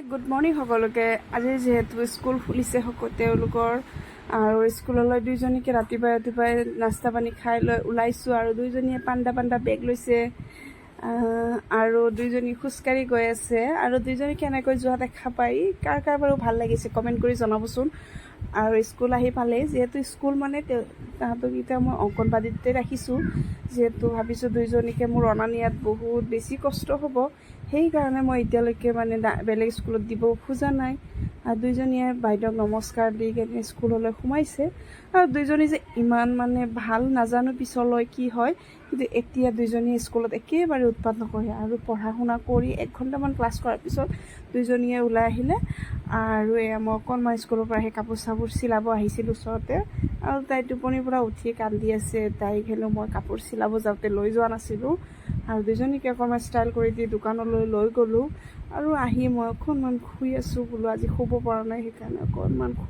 Good morning সকলোকে। আজি যিহেতু স্কুল খুলিছে তেওঁলোকৰ আৰু স্কুললৈ দুইজনীকে ৰাতিপুৱাই নাস্তা পানী খাই লৈ ওলাইছোঁ আৰু দুইজনীয়ে পাণ্ডা বেগ লৈছে আৰু দুইজনী খোজকাঢ়ি গৈ আছে আৰু দুইজনী কেনেকৈ যোৱা দেখা পাই কাৰ বাৰু ভাল লাগিছে কমেণ্ট কৰি জনাবচোন। আৰু স্কুল আহি পালেই যিহেতু স্কুল মানে তাহাঁতক এতিয়া মই অংগনবাড়ীতে ৰাখিছোঁ, যিহেতু ভাবিছোঁ দুইজনীকে মোৰ অনা নিয়াত বহুত বেছি কষ্ট হ'ব, সেইকাৰণে মই এতিয়ালৈকে মানে বেলেগ স্কুলত দিব খোজা নাই। আৰু দুইজনীয়ে বাইদেউক নমস্কাৰ দি কেনে স্কুললৈ সোমাইছে আৰু দুইজনী যে ইমান মানে ভাল নাজানো পিছলৈ কি হয়, কিন্তু এতিয়া দুইজনীয়ে স্কুলত একেবাৰে উৎপাত নকৰে আৰু পঢ়া শুনা কৰি 1 ঘণ্টামান ক্লাছ কৰাৰ পিছত দুইজনীয়ে ওলাই আহিলে। আৰু মই অকণমান স্কুলৰ পৰা আহি কাপোৰ চাপোৰ চিলাব আহিছিলোঁ ওচৰতে, আৰু তাই টোপনিৰ পৰা উঠি কান্দি আছে। তাইক হেনো মই কাপোৰ চিলাব যাওঁতে লৈ যোৱা নাছিলোঁ আৰু দুইজনীকে অকণমান ষ্টাইল কৰি দি দোকানলৈ লৈ গ'লোঁ আৰু আহি মই অকণমান শুই আছোঁ বোলো, আজি শুব পৰা নাই সেইকাৰণে অকণমান শুই